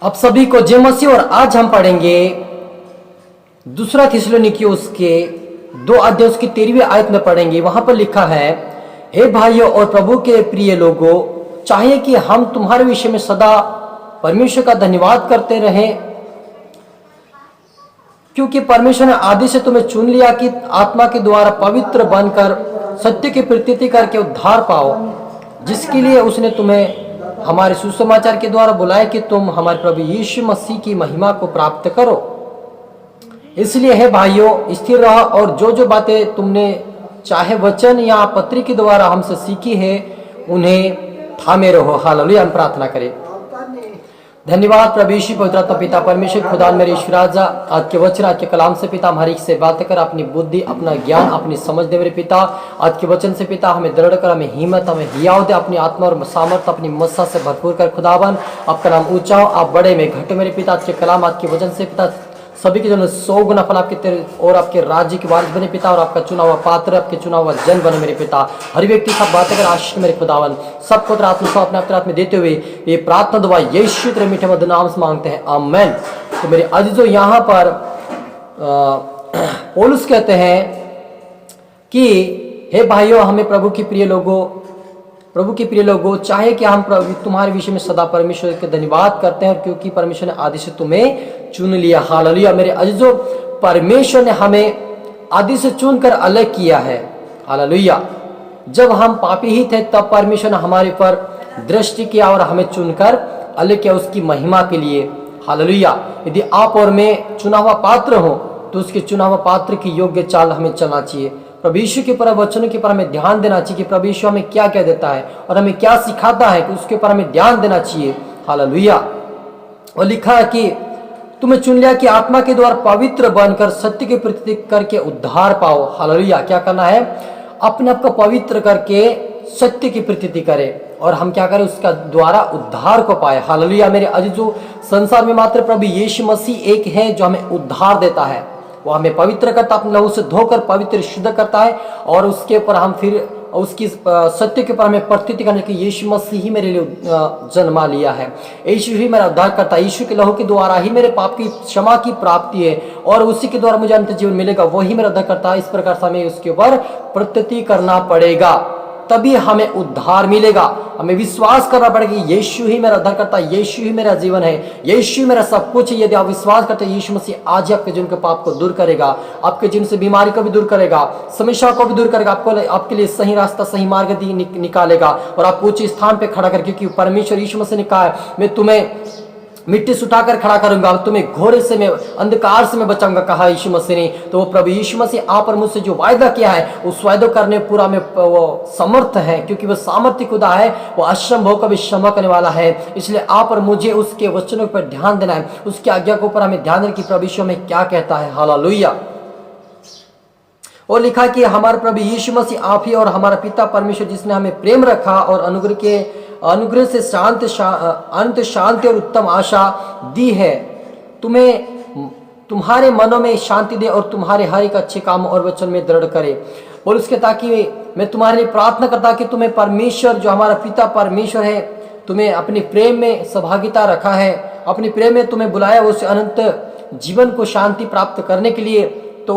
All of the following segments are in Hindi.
अब सभी को जय मसीह। और आज हम पढ़ेंगे दूसरा थिस्सलुनीकियों उसके 2 अध्याय उसकी 13वीं आयत में पढ़ेंगे। वहां पर लिखा है, हे भाइयों और प्रभु के प्रिय लोगों, चाहिए कि हम तुम्हारे विषय में सदा परमेश्वर का धन्यवाद करते रहें, क्योंकि परमेश्वर ने आदि से तुम्हें चुन लिया कि आत्मा के द्वारा पवित्र बनकर सत्य की प्रतीति करके उद्धार पाओ, जिसके लिए उसने तुम्हें हमारे सुसमाचार के द्वारा बुलाया कि तुम हमारे प्रभु यीशु मसीह की महिमा को प्राप्त करो। इसलिए हे भाइयों, स्थिर रहो और जो जो बातें तुमने चाहे वचन या पत्री के द्वारा हमसे सीखी है उन्हें थामे रहो। हालेलुया। हम प्रार्थना करें। धन्यवाद प्रभु यीशु पवित्र आत्मा पिता परमेश्वर खुदा मेरे ईश्वर राजा, आज के वचन आज के कलाम से पिता हमारी से बात कर अपनी बुद्धि अपना ज्ञान अपनी समझ दे मेरे पिता। आज के वचन से पिता हमें दृढ़ कर, हमें हिम्मत हमें हियाव दे, अपनी आत्मा और सामर्थ अपनी मस्सा से भरपूर कर खुदावन। आपका नाम ऊंचा हो, आप बड़े में घटे मेरे पिता। आज के कलाम आज के वचन से पिता सभी के जन 100 गुना फल आपके तेरे और आपके राज्य के वारिस बने पिता, और आपका चुना हुआ पात्र आपके चुना हुआ जन बने मेरे पिता। हर व्यक्ति सब बातें कर आशीष मेरे खुदावन, सबको तेरा आत्मा अपने आप में देते हुए ये प्रार्थना दुआ यीशु तेरे मीठे मधुर नाम से मांगते हैं, आमेन। तो मेरे अजीजों, यहाँ पर पौलुस कहते हैं कि हे भाइयों, हमें प्रभु के प्रिय लोगों, चाहे कि हम तुम्हारे विषय में सदा परमेश्वर के धन्यवाद करते हैं, क्योंकि परमेश्वर ने आदि से तुम्हें चुन लिया। हालेलुया। मेरे अजीजों, परमेश्वर ने हमें आदि से चुनकर अलग किया है। हालेलुया। जब हम पापी ही थे तब परमेश्वर ने हमारे पर दृष्टि किया और हमें चुनकर अलग किया उसकी महिमा के लिए। हालेलुया। यदि आप और मैं चुना हुआ पात्र हो तो उसके चुना हुआ पात्र की योग्य चाल हमें चलना चाहिए। प्रभु यीशु के पर वचनों के पर हमें ध्यान देना चाहिए कि प्रभु यीशु हमें क्या क्या देता है और हमें क्या सिखाता है, कि उसके ऊपर हमें ध्यान देना चाहिए। हालेलुया। और लिखा है कि तुम्हें चुन लिया कि आत्मा के द्वारा पवित्र बनकर सत्य की प्रतीति करके उद्धार पाओ। हालेलुया। क्या करना है? अपने आप को पवित्र करके सत्य की प्रतीति करें और हम क्या करें? उसका द्वारा उद्धार को पाए। हालेलुया। मेरे अजीजों, संसार में मात्र प्रभु यीशु मसीह एक है जो हमें उद्धार देता है। वो हमें पवित्र करता, अपने लहू से धोकर पवित्र शुद्ध करता है, और उसके ऊपर हम फिर उसकी सत्य के ऊपर हमें प्रतीति करने की यीशु मसीह ही मेरे लिए जन्मा लिया है। यीशु ही मेरा उद्धार करता है। यीशु के लहू के द्वारा ही मेरे पाप की क्षमा की प्राप्ति है और उसी के द्वारा मुझे अंत जीवन मिलेगा। वही मेरा उद्धार करता है। इस प्रकार से हमें उसके ऊपर प्रतीति करना पड़ेगा, तभी हमें उद्धार मिलेगा। हमें विश्वास करना पड़ेगा कि यीशु ही मेरा उद्धार करता है, यीशु ही मेरा जीवन है, यीशु ही मेरा सब कुछ है। यदि आप विश्वास करते हैं, यीशु मसीह आज ही आपके जीवन के पाप को दूर करेगा, आपके जीवन से बीमारी को भी दूर करेगा, समस्या को भी दूर करेगा, आपके लिए सही रास्ता सही मार्ग निकालेगा और आपको उच्च स्थान पे खड़ा कर, क्योंकि परमेश्वर यीशु मसीह ने कहा है, मैं तुम्हें मिट्टी से उठाकर खड़ा करूंगा, तुम्हें घोरे से मैं अंधकार से मैं बचाऊंगा, कहा यीशु मसीह ने। तो वो प्रभु यीशु मसीह आप और मुझसे जो वायदा किया है उस वायदा करने पूरा में वो समर्थ है, क्योंकि वो सामर्थ्य खुदा है, वो असंभव का भी क्षमा करने वाला है। इसलिए आप और मुझे उसके वचनों पर ध्यान देना है, उसकी आज्ञा के ऊपर हमें ध्यान देना कि प्रभु यीशु हमें क्या कहता है। हालेलुया। और लिखा कि हमारे प्रभु यीशु मसीह आप ही और हमारा पिता परमेश्वर, जिसने हमें प्रेम रखा और अनुग्रह से अंत शांति और उत्तम आशा दी है, तुम्हारे मनों में शांति दे और तुम्हारे हर एक अच्छे काम और वचन में दृढ़ करे। और उसके ताकि मैं तुम्हारे लिए प्रार्थना करता कि तुम्हें परमेश्वर जो हमारा पिता परमेश्वर है, तुम्हें अपने प्रेम में सहभागिता रखा है, अपने प्रेम में तुम्हें बुलाया उस अनंत जीवन को शांति प्राप्त करने के लिए। तो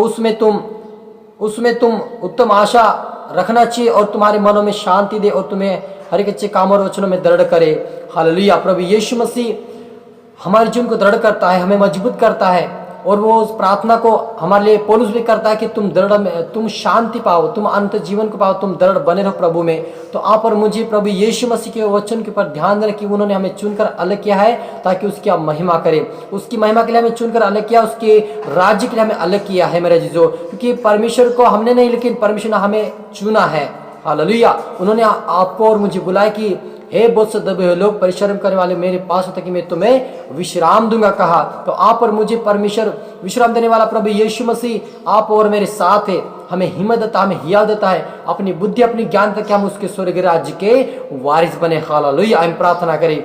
उसमें तुम उत्तम आशा रखना चाहिए और तुम्हारे मनों में शांति दे और तुम्हें हर एक अच्छे काम और वचनों में दृढ़ करे। हालेलुया। प्रभु यीशु मसीह हमारे जीवन को दृढ़ करता है, हमें मजबूत करता है, और वो उस प्रार्थना को हमारे लिए पौलुस भी करता है कि तुम शांति पाओ, तुम अंत जीवन को पाओ, तुम दृढ़ बने रहो प्रभु में। तो आप और मुझे प्रभु यीशु मसीह के वचन के ऊपर ध्यान देना कि उन्होंने हमें चुनकर अलग किया है ताकि उसकी आप महिमा करें। उसकी महिमा के लिए हमें चुनकर अलग किया, उसके राज्य के लिए हमें अलग किया है मेरे जीजो, क्योंकि परमेश्वर को हमने नहीं लेकिन परमेश्वर ने हमें चुना है। हालेलुया। उन्होंने आपको और मुझे बुलाया कि हे बहुत से दबे हुए लोग परिश्रम करने वाले मेरे पास होते कि मैं तुम्हें विश्राम दूंगा, कहा। तो आप और मुझे परमेश्वर विश्राम देने वाला प्रभु यीशु मसीह आप और मेरे साथ है, हमें हिम्मत देता, हमें हिया देता है, अपनी बुद्धि अपनी ज्ञान तक हम उसके स्वर्ग राज्य के वारिस बने। हालेलुया। हम प्रार्थना करें।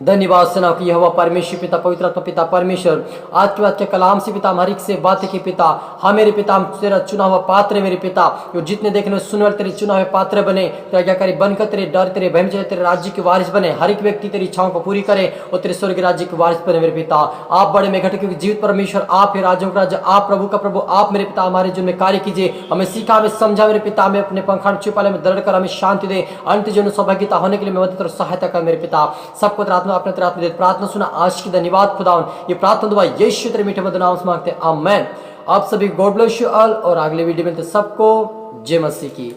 धन्यवाद सेना की यहोवा परमेश्वर पिता पवित्र आत्मा पिता परमेश्वर आज के बाद के कलाम से पिता हमारी से बात की पिता हाँ मेरे पिता हम तेरा चुना हुआ पात्र है मेरे पिता जो जितने देखने में सुनने वाले तेरे चुना हुए पात्र बने तेरा आज्ञाकारी बनकर तेरे डर तेरे भय में तेरे राज्य के वारिस बने हर एक व्यक्ति तेरी इच्छाओं को पूरी करे और तेरे स्वर्ग के राज्य के वारिस बने मेरे पिता आप बड़े में घटे क्योंकि जीवित परमेश्वर आप है राज्यों का राजा आप प्रभु का प्रभु आप मेरे पिता हमारे जीवन में कार्य कीजिए हमें सीखा हमें समझा मेरे पिता हमें अपने पंखान छिपाले में दृढ़ कर हमें शांति दे अंत जीवन सौभाग्यता होने के लिए मदद और सहायता कर मेरे पिता सबको प्रार्थना अपने प्रार्थना प्रार्थना सुना आज की धन्यवाद खुदावन ये प्रार्थना दुआ यीशु तेरे मीठे मधुर नाम से मांगते हैं आमेन। आप सभी गॉड ब्लेस यू ऑल और अगले वीडियो में सबको जय मसीह की।